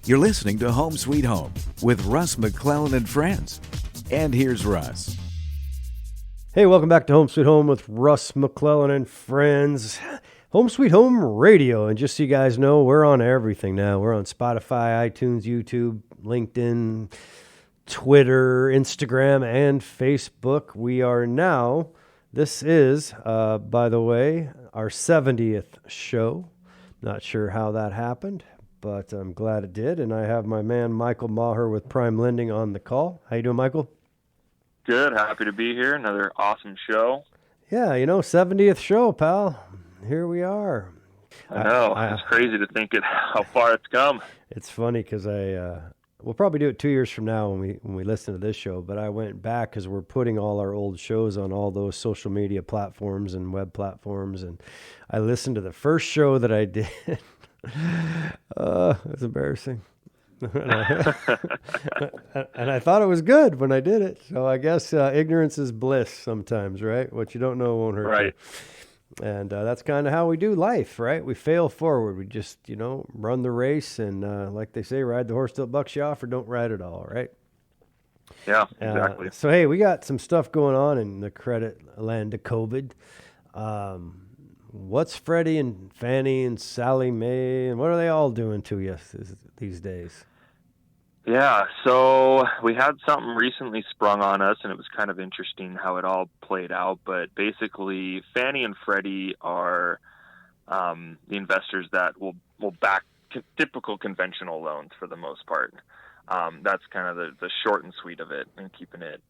You're listening to Home Sweet Home with Russ, McClellan, and friends. And here's Russ. Hey, welcome back to Home Sweet Home with Russ, McClellan, and friends. Home Sweet Home Radio. And just so you guys know, we're on everything now. We're on Spotify, iTunes, YouTube, LinkedIn, Twitter, Instagram, and Facebook. We are now, this is, by the way, our 70th show. Not sure how that happened, but I'm glad it did. And I have my man, Michael Maher with Prime Lending on the call. How you doing, Michael? Good. Happy to be here. Another awesome show. Yeah, 70th show, pal. Here we are. I know. It's crazy to think how far it's come. It's funny because we'll probably do it 2 years from now when we listen to this show, but I went back because we're putting all our old shows on all those social media platforms and web platforms, and I listened to the first show that I did. It's embarrassing. And I thought it was good when I did it. So I guess ignorance is bliss sometimes, right? What you don't know won't hurt right. you. And that's kind of how we do life, right? We fail forward. We just, run the race and like they say, ride the horse till it bucks you off or don't ride at all, right? Yeah, exactly. So, hey, we got some stuff going on in the credit land of COVID. What's Freddie and Fannie and Sally Mae and what are they all doing to you these days? Yeah, so we had something recently sprung on us, and it was kind of interesting how it all played out. But basically, Fannie and Freddie are the investors that will back typical conventional loans for the most part. That's kind of the short and sweet of it, and keeping it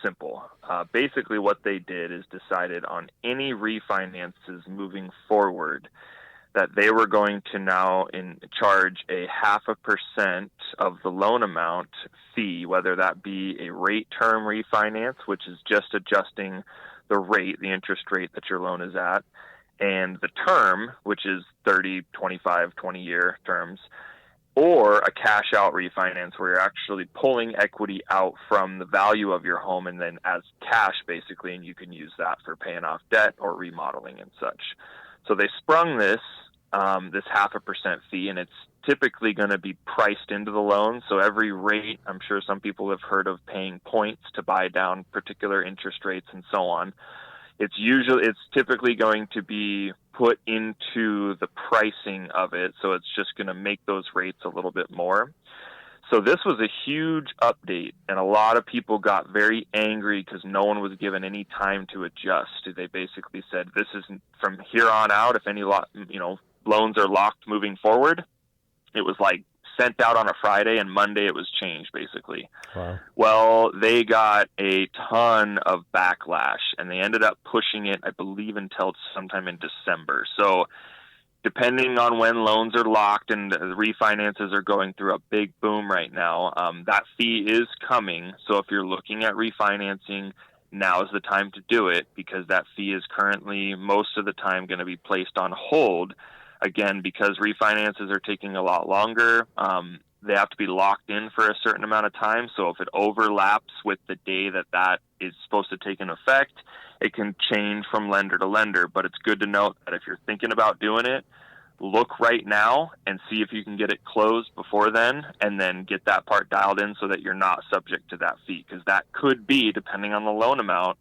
simple. Basically, what they did is decided on any refinances moving forward that they were going to now charge a 0.5% of the loan amount fee, whether that be a rate term refinance, which is just adjusting the rate, the interest rate that your loan is at, and the term, which is 30, 25, 20-year terms, or a cash out refinance where you're actually pulling equity out from the value of your home and then as cash basically, and you can use that for paying off debt or remodeling and such. So they sprung this 0.5% fee, and it's typically going to be priced into the loan. So every rate, I'm sure some people have heard of paying points to buy down particular interest rates and so on. It's typically going to be put into the pricing of it. So it's just going to make those rates a little bit more. So this was a huge update, and a lot of people got very angry because no one was given any time to adjust. They basically said, this isn't from here on out. If any loans are locked moving forward, it was like sent out on a Friday, and Monday it was changed basically. Wow. Well, they got a ton of backlash, and they ended up pushing it, I believe, until sometime in December. So depending on when loans are locked and the refinances are going through a big boom right now, that fee is coming. So if you're looking at refinancing, now is the time to do it, because that fee is currently most of the time going to be placed on hold. Again, because refinances are taking a lot longer, they have to be locked in for a certain amount of time. So if it overlaps with the day that is supposed to take an effect, it can change from lender to lender. But it's good to note that if you're thinking about doing it, look right now and see if you can get it closed before then, and then get that part dialed in so that you're not subject to that fee. Because that could be, depending on the loan amount,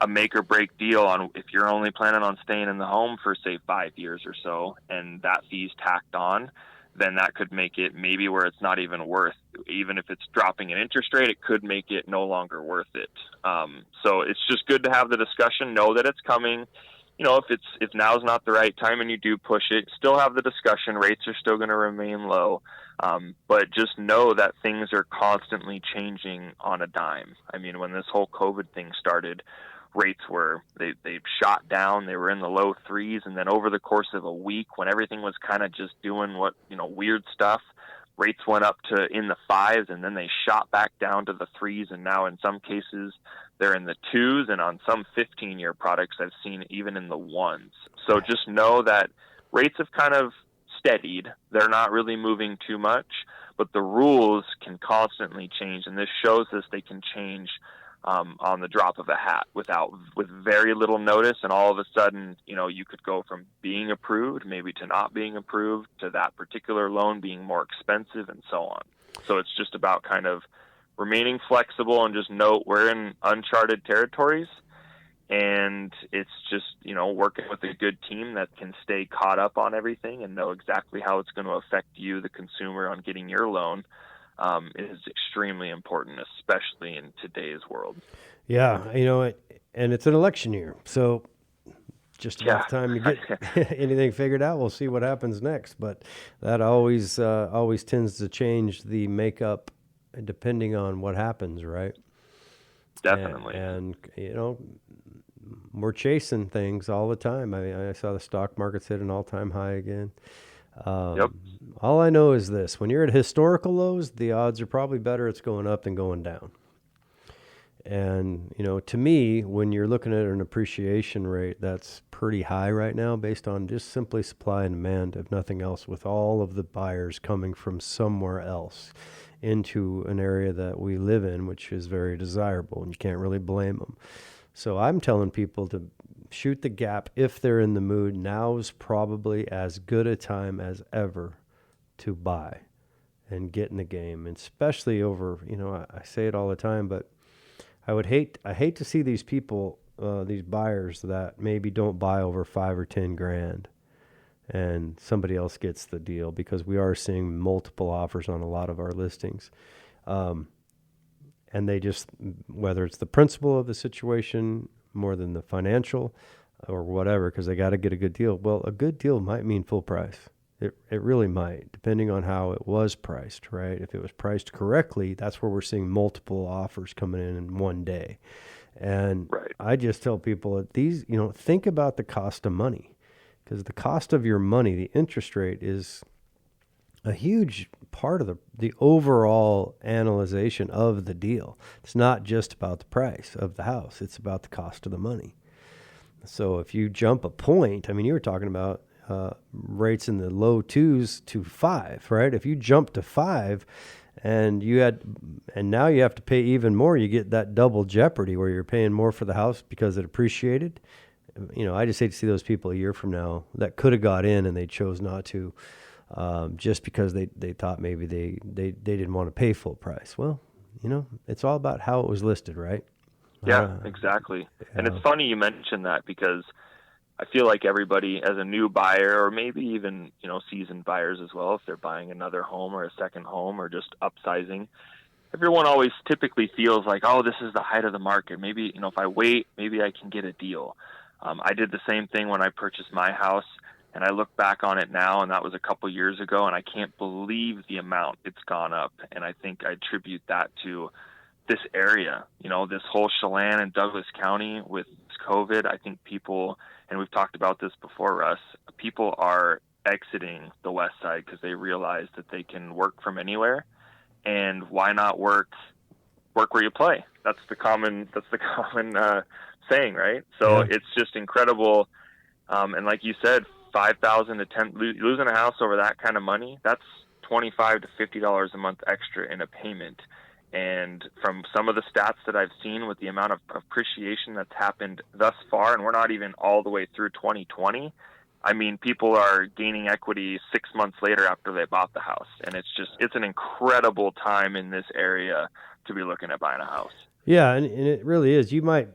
a make or break deal on if you're only planning on staying in the home for, say, 5 years or so, and that fee's tacked on, then that could make it maybe where it's not even worth, even if it's dropping an interest rate, it could make it no longer worth it. So it's just good to have the discussion, know that it's coming. If now's not the right time and you do push it, still have the discussion. Rates are still going to remain low. But just know that things are constantly changing on a dime. I mean, when this whole COVID thing started, rates they shot down. They were in the low threes, and then over the course of a week, when everything was kind of just doing weird stuff, rates went up to in the fives, and then they shot back down to the threes, and now in some cases they're in the twos, and on some 15-year products I've seen even in the ones. So just know that rates have kind of steadied. They're not really moving too much, but the rules can constantly change, and this shows us they can change on the drop of a hat with very little notice. And all of a sudden, you could go from being approved maybe to not being approved, to that particular loan being more expensive, and so on. So it's just about kind of remaining flexible and just note we're in uncharted territories. And it's just, working with a good team that can stay caught up on everything and know exactly how it's going to affect you, the consumer, on getting your loan, is extremely important, especially in today's world. Yeah, and it's an election year, so just about time to get anything figured out. We'll see what happens next, but that always tends to change the makeup depending on what happens, right? Definitely. And we're chasing things all the time. I saw the stock market's hit an all-time high again. Yep. All I know is this: when you're at historical lows, the odds are probably better it's going up than going down. And, to me, when you're looking at an appreciation rate that's pretty high right now based on just simply supply and demand, if nothing else, with all of the buyers coming from somewhere else into an area that we live in, which is very desirable, and you can't really blame them. So I'm telling people to shoot the gap if they're in the mood. Now's probably as good a time as ever to buy and get in the game, and especially over, I say it all the time, but I hate to see these people, these buyers that maybe don't buy over $5 or $10,000 and somebody else gets the deal, because we are seeing multiple offers on a lot of our listings. And they just, whether it's the principle of the situation more than the financial or whatever, because they got to get a good deal. Well, a good deal might mean full price. It really might, depending on how it was priced, right? If it was priced correctly, that's where we're seeing multiple offers coming in one day. And right. I just tell people that these, think about the cost of money, because the cost of your money, the interest rate, is a huge part of the overall analyzation of the deal. It's not just about the price of the house. It's about the cost of the money. So if you jump a point, you were talking about rates in the low 2s to 5, right? If you jump to 5 and now you have to pay even more, you get that double jeopardy where you're paying more for the house because it appreciated. I just hate to see those people a year from now that could have got in and they chose not to, just because they thought maybe they didn't want to pay full price. Well, it's all about how it was listed, right? Yeah, exactly. And it's funny you mentioned that, because I feel like everybody, as a new buyer, or maybe even, seasoned buyers as well, if they're buying another home or a second home or just upsizing, everyone always typically feels like, oh, this is the height of the market. Maybe, if I wait, maybe I can get a deal. I did the same thing when I purchased my house, and I look back on it now, and that was a couple years ago, and I can't believe the amount it's gone up. And I think I attribute that to this area, this whole Chelan and Douglas County with COVID. I think people, and we've talked about this before, Russ, people are exiting the West Side because they realize that they can work from anywhere, and why not work where you play? That's the common saying, right? So It's just incredible. And like you said, $5,000 to $10,000, losing a house over that kind of money, that's $25 to $50 a month extra in a payment. And from some of the stats that I've seen with the amount of appreciation that's happened thus far, and we're not even all the way through 2020, people are gaining equity 6 months later after they bought the house. And it's an incredible time in this area to be looking at buying a house. Yeah, and it really is. You might,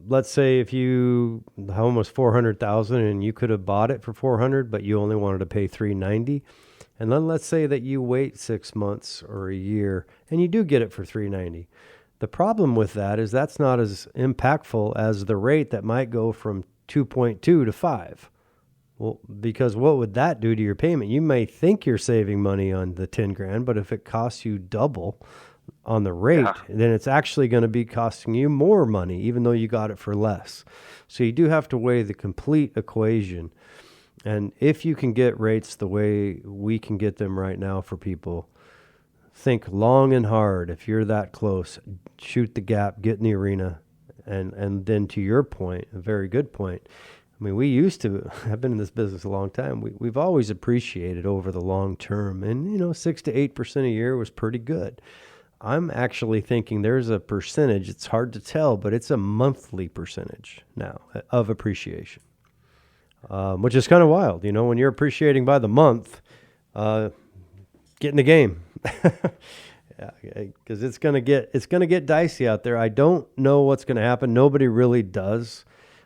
let's say if the home was $400,000 and you could have bought it for $400,000, but you only wanted to pay $390,000. And then let's say that you wait 6 months or a year and you do get it for $390,000. The problem with that is that's not as impactful as the rate that might go from 2.2 to 5. Well, because what would that do to your payment? You may think you're saving money on the $10,000, but if it costs you double on the rate, then it's actually going to be costing you more money, even though you got it for less. So you do have to weigh the complete equation. And if you can get rates the way we can get them right now for people, think long and hard. If you're that close, shoot the gap, get in the arena. And then to your point, a very good point, we used to, I've been in this business a long time. We've always appreciated over the long term. And, 6 to 8% a year was pretty good. I'm actually thinking there's a percentage, it's hard to tell, but it's a monthly percentage now of appreciation, which is kind of wild. You know, when you're appreciating by the month, get in the game. Because it's gonna get dicey out there. I don't know what's gonna happen. Nobody really does,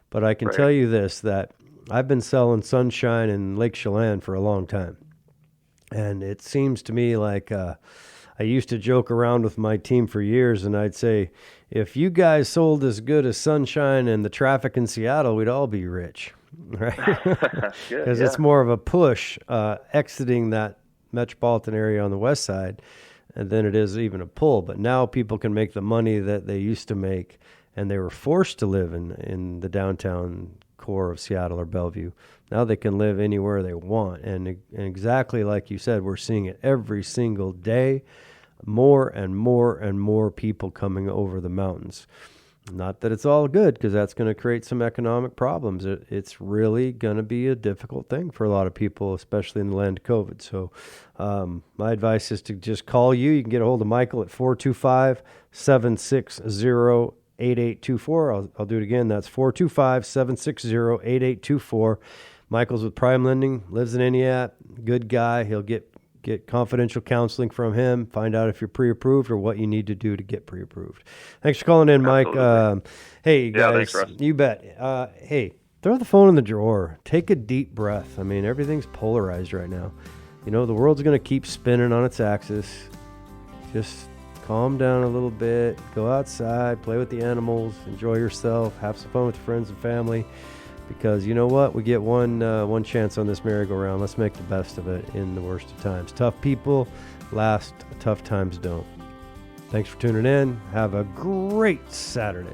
but I can tell you this, that I've been selling Sunshine and Lake Chelan for a long time, and it seems to me like I used to joke around with my team for years, and I'd say, if you guys sold as good as Sunshine and the traffic in Seattle, we'd all be rich, right? Because it's more of a push exiting that metropolitan area on the west side, and then it is even a pull. But now people can make the money that they used to make, and they were forced to live in the downtown core of Seattle or Bellevue. Now they can live anywhere they want. And exactly like you said, we're seeing it every single day, more and more and more people coming over the mountains. Not that it's all good, because that's going to create some economic problems. It's really going to be a difficult thing for a lot of people, especially in the land of COVID. So my advice is to just call you. You can get a hold of Michael at 425-760-8824. I'll do it again. That's 425-760-8824. Michael's with Prime Lending, lives in Entiat, good guy. He'll get confidential counseling from him, find out if you're pre-approved or what you need to do to get pre-approved. Thanks for calling in, Mike. Hey, guys, thanks, Russ. You bet. Hey, throw the phone in the drawer. Take a deep breath. I mean, everything's polarized right now. You know, the world's going to keep spinning on its axis. Just calm down a little bit. Go outside, play with the animals, enjoy yourself, have some fun with friends and family. Because you know what? We get one chance on this merry-go-round. Let's make the best of it in the worst of times. Tough people last, tough times don't. Thanks for tuning in. Have a great Saturday.